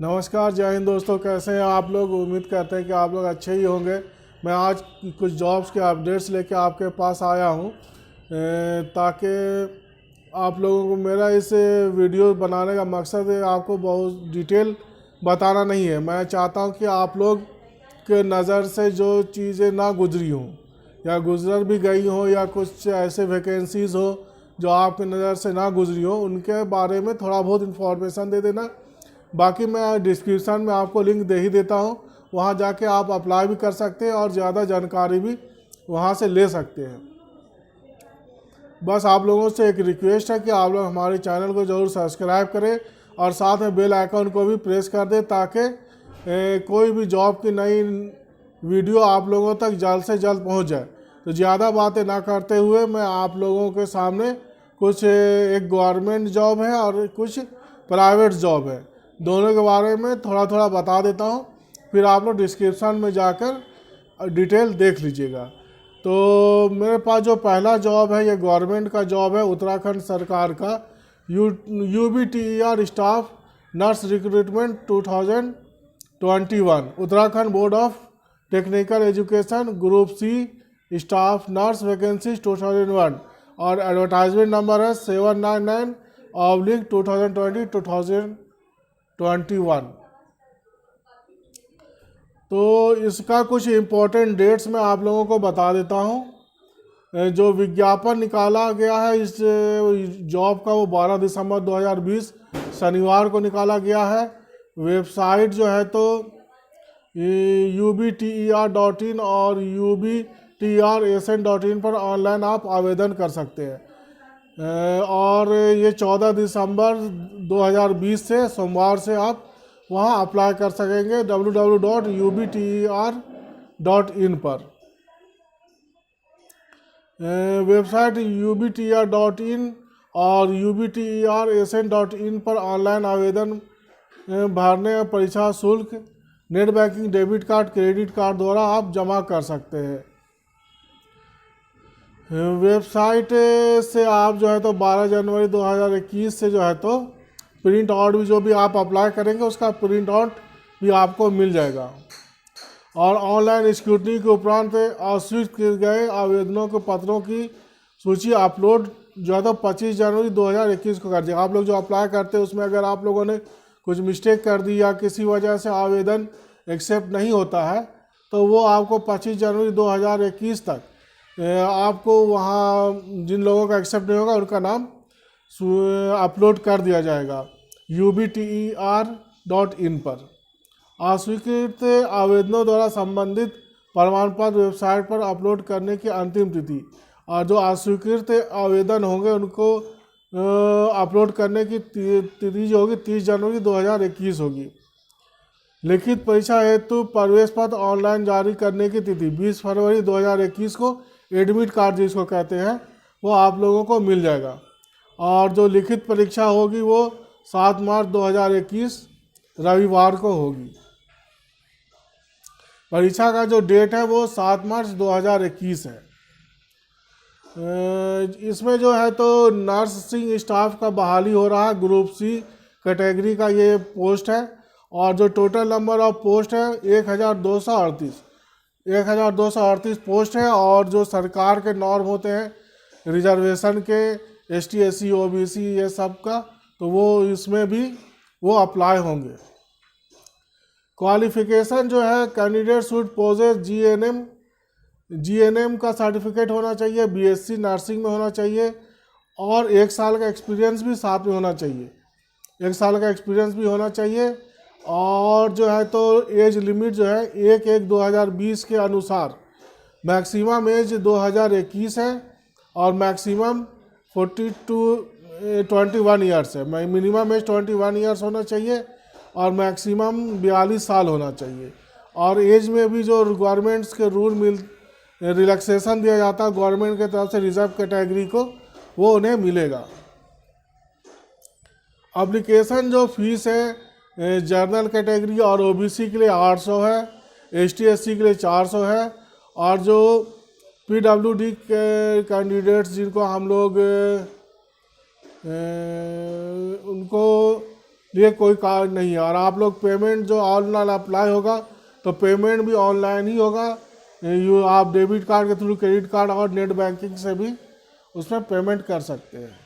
नमस्कार, जय हिंद दोस्तों। कैसे हैं आप लोग? उम्मीद करते हैं कि आप लोग अच्छे ही होंगे। मैं आज कुछ जॉब्स के अपडेट्स लेके आपके पास आया हूं, ताकि आप लोगों को मेरा इस वीडियो बनाने का मकसद है आपको बहुत डिटेल बताना नहीं है। मैं चाहता हूं कि आप लोग के नज़र से जो चीज़ें ना गुजरी हों या गुजर भी गई हों या कुछ ऐसे वैकेंसीज़ हो जो आपकी नज़र से ना गुजरी हो, उनके बारे में थोड़ा बहुत इन्फॉर्मेशन दे देना। बाकी मैं डिस्क्रिप्शन में आपको लिंक दे ही देता हूँ, वहाँ जाके आप अप्लाई भी कर सकते हैं और ज़्यादा जानकारी भी वहाँ से ले सकते हैं। बस आप लोगों से एक रिक्वेस्ट है कि आप लोग हमारे चैनल को ज़रूर सब्सक्राइब करें और साथ में बेल आइकन को भी प्रेस कर दें, ताकि कोई भी जॉब की नई वीडियो आप लोगों तक जल्द से जल्द पहुँच जाए। तो ज़्यादा बातें ना करते हुए मैं आप लोगों के सामने कुछ एक गवर्नमेंट जॉब है और कुछ प्राइवेट जॉब है, दोनों के बारे में थोड़ा थोड़ा बता देता हूँ, फिर आप लोग डिस्क्रिप्शन में जाकर डिटेल देख लीजिएगा। तो मेरे पास जो पहला जॉब है ये गवर्नमेंट का जॉब है, उत्तराखंड सरकार का UBTER staff nurse recruitment 2021, Uttarakhand board of technical education group C staff nurse vacancies 2001 और एडवर्टाइजमेंट नंबर है 799/2020-2021। तो इसका कुछ इम्पोर्टेंट डेट्स मैं आप लोगों को बता देता हूँ। जो विज्ञापन निकाला गया है इस जॉब का वो 12 दिसंबर 2020 शनिवार को निकाला गया है। वेबसाइट जो है तो ubter.in और ubtrasn.in पर ऑनलाइन आप आवेदन कर सकते हैं। और ये 14 दिसंबर 2020 से सोमवार से आप वहाँ अप्लाई कर सकेंगे www.ubter.in पर। वेबसाइट ubter.in और ubtrasn.in पर ऑनलाइन आवेदन भरने और परीक्षा शुल्क net banking, debit card, credit card द्वारा आप जमा कर सकते हैं। वेबसाइट से आप जो है तो 12 जनवरी 2021 से जो है तो प्रिंट आउट भी जो भी आप अप्लाई करेंगे उसका प्रिंट आउट भी आपको मिल जाएगा। और ऑनलाइन स्क्रूटनी के उपरांत अस्वीकृत किए गए आवेदनों के पत्रों की सूची अपलोड जो है तो 25 जनवरी 2021 को कर दिया। आप लोग जो अप्लाई करते हैं उसमें अगर आप लोगों ने कुछ मिस्टेक कर दी या किसी वजह से आवेदन एक्सेप्ट नहीं होता है तो वो आपको 25 जनवरी 2021 तक आपको वहाँ जिन लोगों का एक्सेप्ट नहीं होगा उनका नाम अपलोड कर दिया जाएगा ubter.in पर। अस्वीकृत आवेदनों द्वारा संबंधित प्रमाण पत्र वेबसाइट पर अपलोड करने की अंतिम तिथि, और जो अस्वीकृत आवेदन होंगे उनको अपलोड करने की तिथि जो होगी 30 जनवरी 2021 होगी। लिखित परीक्षा हेतु प्रवेश पत्र ऑनलाइन जारी करने की तिथि 20 फरवरी 2021 को एडमिट कार्ड जिसको कहते हैं वो आप लोगों को मिल जाएगा। और जो लिखित परीक्षा होगी वो 7 मार्च 2021 रविवार को होगी। परीक्षा का जो डेट है वो 7 मार्च 2021 है। इसमें जो है तो नर्सिंग स्टाफ का बहाली हो रहा है, ग्रुप C कैटेगरी का ये पोस्ट है। और जो टोटल नंबर ऑफ पोस्ट है 1238 पोस्ट है। और जो सरकार के नॉर्म होते हैं रिजर्वेशन के, ST SC OBC ये सब का, तो वो इसमें भी वो अप्लाई होंगे। क्वालिफिकेशन जो है कैंडिडेट शुड पोजेस GNM का सर्टिफिकेट होना चाहिए, BSc नर्सिंग में होना चाहिए और 1 साल का एक्सपीरियंस भी साथ में होना चाहिए। 1 साल का एक्सपीरियंस भी होना चाहिए। और जो है तो एज लिमिट जो है 1/1/2020 के अनुसार मैक्सिमम एज 2021 है और मैक्सिमम 21 ईयर्स है। मिनिमम एज 21 ईयर्स होना चाहिए और मैक्सिमम 42 साल होना चाहिए। और एज में भी जो गवर्नमेंट्स के रूल रिलैक्सेशन दिया जाता है गवर्नमेंट के तरफ से रिजर्व कैटेगरी को, वो उन्हें मिलेगा। एप्लीकेशन जो फीस है जनरल कैटेगरी और OBC के लिए 800 है, ST SC के लिए 400 है। और जो PWD के कैंडिडेट्स जिनको हम लोग उनको लिए कोई कार्ड नहीं है। और आप लोग पेमेंट जो ऑनलाइन अप्लाई होगा तो पेमेंट भी ऑनलाइन ही होगा। आप डेबिट कार्ड के थ्रू, क्रेडिट कार्ड और नेट बैंकिंग से भी उसमें पेमेंट कर सकते हैं।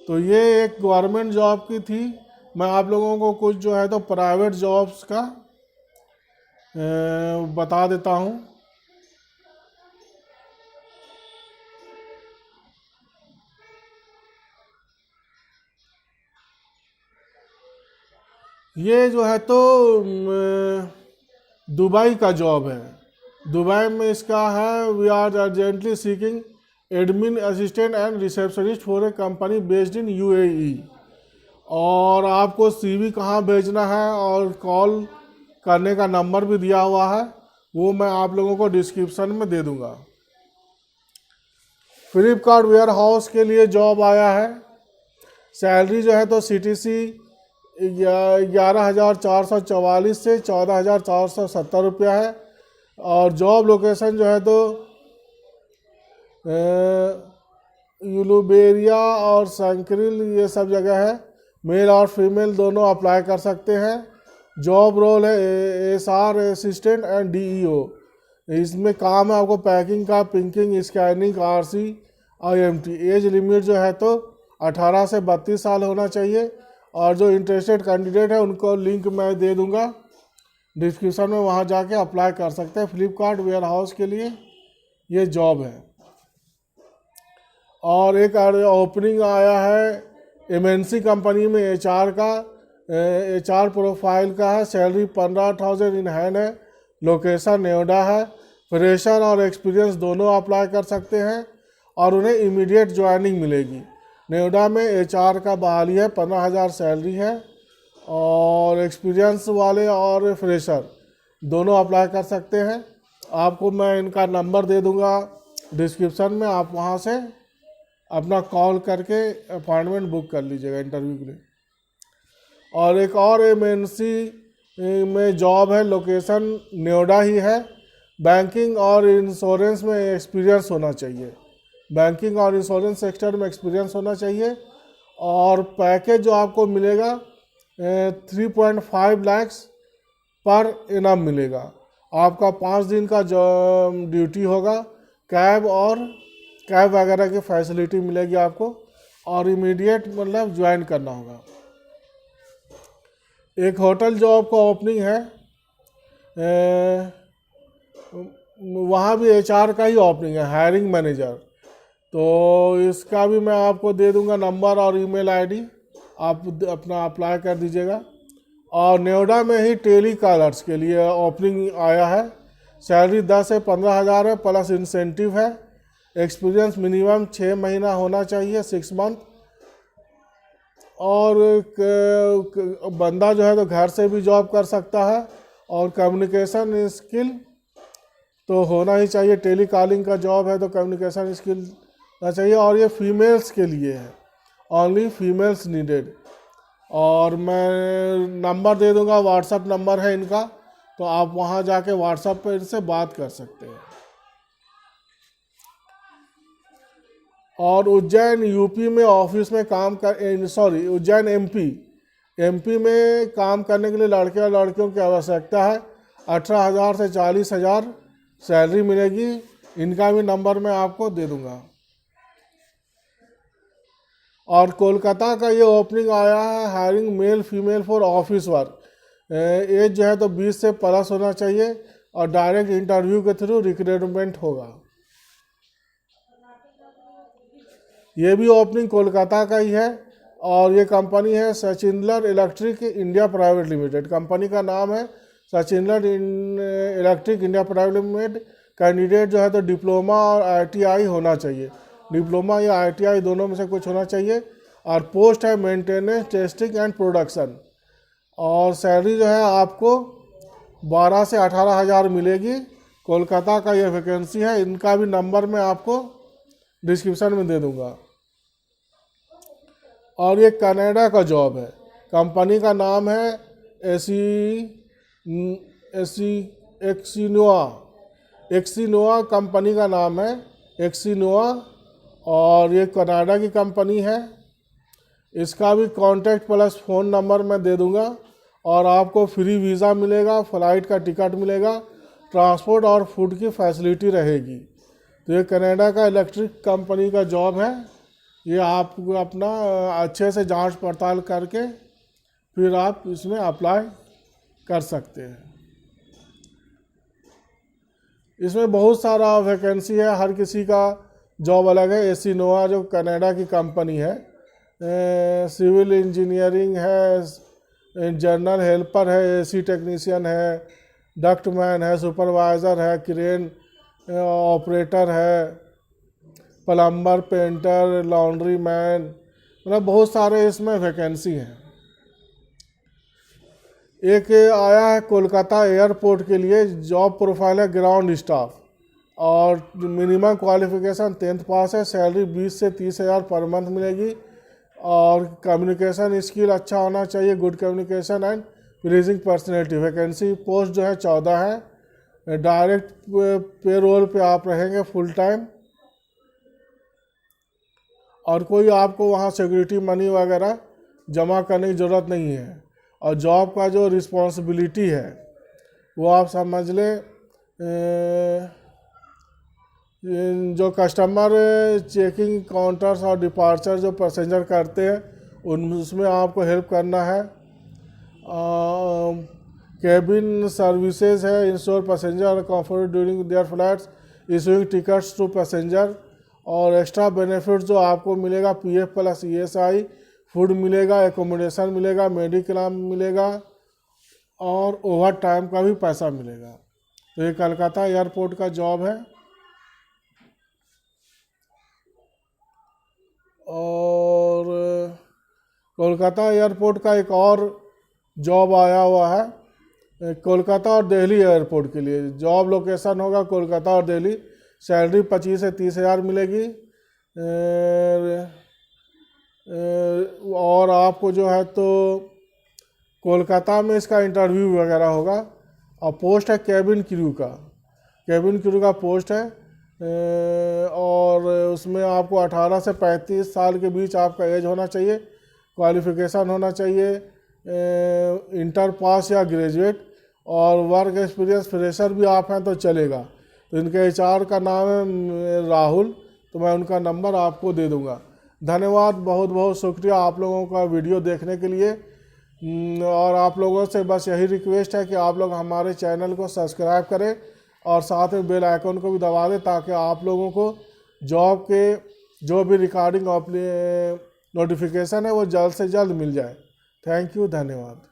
तो ये एक गवर्नमेंट जॉब की थी। मैं आप लोगों को कुछ जो है तो प्राइवेट जॉब्स का बता देता हूँ। ये जो है तो दुबई का जॉब है। दुबई में इसका है, we are urgently seeking admin assistant and receptionist for a company based in UAE. और आपको सीवी कहाँ भेजना है और कॉल करने का नंबर भी दिया हुआ है, वो मैं आप लोगों को डिस्क्रिप्शन में दे दूंगा। फ्लिपकार्ट वेयर हाउस के लिए जॉब आया है। सैलरी जो है तो CTC 11,444 से 14,470 रुपया है। और जॉब लोकेशन जो है तो यूलुबेरिया और संक्रिल, ये सब जगह है। मेल और फीमेल दोनों अप्लाई कर सकते हैं। जॉब रोल है SR असिस्टेंट एंड DEO। इसमें काम है आपको पैकिंग का, picking, scanning, RC, IMT। Age limit जो है तो 18 से 32 साल होना चाहिए। और जो इंटरेस्टेड कैंडिडेट है उनको लिंक मैं दे दूंगा डिस्क्रिप्शन में, वहाँ जाके अप्लाई कर सकते हैं। फ्लिपकार्ट वेयर हाउस के लिए ये जॉब है। और एक ओपनिंग आया है MNC कंपनी में HR का, HR प्रोफाइल का है। सैलरी 15,000 इन हैंड है। लोकेशन नोएडा है। फ्रेशर और एक्सपीरियंस दोनों अप्लाई कर सकते हैं और उन्हें इमीडिएट ज्वाइनिंग मिलेगी। नोएडा में HR का बहाली है, 15,000 सैलरी है। और एक्सपीरियंस वाले और फ्रेशर दोनों अप्लाई कर सकते हैं। आपको मैं इनका नंबर दे दूंगा डिस्क्रिप्शन में, आप वहाँ से अपना कॉल करके अपॉइंटमेंट बुक कर लीजिएगा इंटरव्यू के लिए। और एक और MNC में जॉब है, लोकेशन नोएडा ही है। बैंकिंग और इंश्योरेंस में एक्सपीरियंस होना चाहिए। बैंकिंग और इंश्योरेंस सेक्टर में एक्सपीरियंस होना चाहिए। और पैकेज जो आपको मिलेगा 3.5 लाख पर इनाम मिलेगा। आपका 5 दिन का ड्यूटी होगा। कैब वगैरह की फैसिलिटी मिलेगी आपको। और इमीडिएट मतलब ज्वाइन करना होगा। एक होटल जॉब का ओपनिंग है, वहाँ भी HR का ही ओपनिंग है, हायरिंग मैनेजर। तो इसका भी मैं आपको दे दूंगा नंबर और ईमेल ID, आप अपना अप्लाई कर दीजिएगा। और नोएडा में ही टेली कॉलर्स के लिए ओपनिंग आया है। सैलरी 10 से 15,000 है, प्लस इंसेंटिव है। एक्सपीरियंस मिनिमम 6 महीना होना चाहिए, 6 मंथ। और बंदा जो है तो घर से भी जॉब कर सकता है। और कम्युनिकेशन स्किल तो होना ही चाहिए। टेली कॉलिंग का जॉब है तो कम्युनिकेशन स्किल होना चाहिए। और ये फीमेल्स के लिए है, ओनली फीमेल्स नीडेड। और मैं नंबर दे दूंगा, व्हाट्सअप नंबर है इनका, तो आप वहाँ जाके व्हाट्सअप पर इनसे बात कर सकते हैं। और उज्जैन UP में ऑफिस में काम कर, सॉरी उज्जैन MP में काम करने के लिए लड़के और लड़कियों की आवश्यकता है। 18,000 से 40,000 सैलरी मिलेगी। इनका भी नंबर मैं आपको दे दूंगा। और कोलकाता का ये ओपनिंग आया है, hiring male female for office work. Age जो है तो 20 से प्लस होना चाहिए। और डायरेक्ट इंटरव्यू के थ्रू रिक्रूटमेंट होगा। ये भी ओपनिंग कोलकाता का ही है। और ये कंपनी है Sachinder electric India private limited. Company का नाम है Sachinder electric India private limited. Candidate जो है तो डिप्लोमा और ITI होना चाहिए। डिप्लोमा या ITI दोनों में से कुछ होना चाहिए। और पोस्ट है मेंटेनेंस, टेस्टिंग एंड प्रोडक्शन। और सैलरी जो है आपको 12 से 18,000 मिलेगी। कोलकाता का ये वैकेंसी है। इनका भी नंबर मैं आपको डिस्क्रिप्शन में दे दूंगा। और ये कनाडा का जॉब है। कंपनी का नाम है एक्सीनोआ कंपनी का नाम है, एक्सीनोआ। और ये कनाडा की कंपनी है। इसका भी कॉन्टैक्ट प्लस फ़ोन नंबर मैं दे दूंगा और आपको फ्री वीज़ा मिलेगा, फ़्लाइट का टिकट मिलेगा, ट्रांसपोर्ट और फूड की फैसिलिटी रहेगी। तो ये कनाडा का इलेक्ट्रिक कंपनी का जॉब है। ये आप अपना अच्छे से जांच पड़ताल करके फिर आप इसमें अप्लाई कर सकते हैं। इसमें बहुत सारा वैकेंसी है, हर किसी का जॉब अलग है। एसी नोवा जो कनाडा की कंपनी है, सिविल इंजीनियरिंग है, जर्नल हेल्पर है, एसी टेक्नीशियन है, डक्टमैन है, सुपरवाइज़र है, क्रेन ऑपरेटर है, प्लम्बर, पेंटर, लॉन्ड्री मैन, मतलब बहुत सारे इसमें वैकेंसी हैं। एक आया है कोलकाता एयरपोर्ट के लिए, जॉब प्रोफाइल है ग्राउंड स्टाफ और मिनिमम क्वालिफिकेशन 10th पास है। सैलरी 20 से 30 हज़ार पर मंथ मिलेगी और कम्युनिकेशन स्किल अच्छा होना चाहिए, good communication and pleasing personality. Vacancy post जो है 14 है। डायरेक्ट पे रोल पे आप रहेंगे फुल टाइम और कोई आपको वहाँ सिक्योरिटी मनी वगैरह जमा करने की ज़रूरत नहीं है। और जॉब का जो रिस्पॉन्सिबिलिटी है वो आप समझ लें, जो कस्टमर चेकिंग काउंटर्स और डिपार्चर जो पैसेंजर करते हैं उसमें आपको हेल्प करना है। कैबिन सर्विसेज है, ensure passenger comfort during their flights, issuing tickets to passenger. और एक्स्ट्रा बेनिफिट जो आपको मिलेगा पीएफ प्लस ईएसआई, फूड मिलेगा, एकोमोडेशन मिलेगा, मेडिक्लेम मिलेगा और ओवर टाइम का भी पैसा मिलेगा। तो ये कलकत्ता एयरपोर्ट का जॉब है। और कोलकाता एयरपोर्ट का एक और जॉब आया हुआ है कोलकाता और दिल्ली एयरपोर्ट के लिए। जॉब लोकेशन होगा कोलकाता और दिल्ली। सैलरी 25 से 30 हज़ार मिलेगी और आपको जो है तो कोलकाता में इसका इंटरव्यू वगैरह होगा। और पोस्ट है कैबिन क्रू का पोस्ट है और उसमें आपको 18 से 35 साल के बीच आपका एज होना चाहिए, क्वालिफिकेशन होना चाहिए इंटर पास या ग्रेजुएट, और वर्क एक्सपीरियंस फ्रेशर भी आप हैं तो चलेगा। तो इनके एचआर का नाम है राहुल, तो मैं उनका नंबर आपको दे दूंगा। धन्यवाद, बहुत बहुत शुक्रिया आप लोगों का वीडियो देखने के लिए। और आप लोगों से बस यही रिक्वेस्ट है कि आप लोग हमारे चैनल को सब्सक्राइब करें और साथ में बेल आइकन को भी दबा दें ताकि आप लोगों को जॉब के जो भी रिकॉर्डिंग नोटिफिकेशन है वो जल्द से जल्द मिल जाए। थैंक यू, धन्यवाद।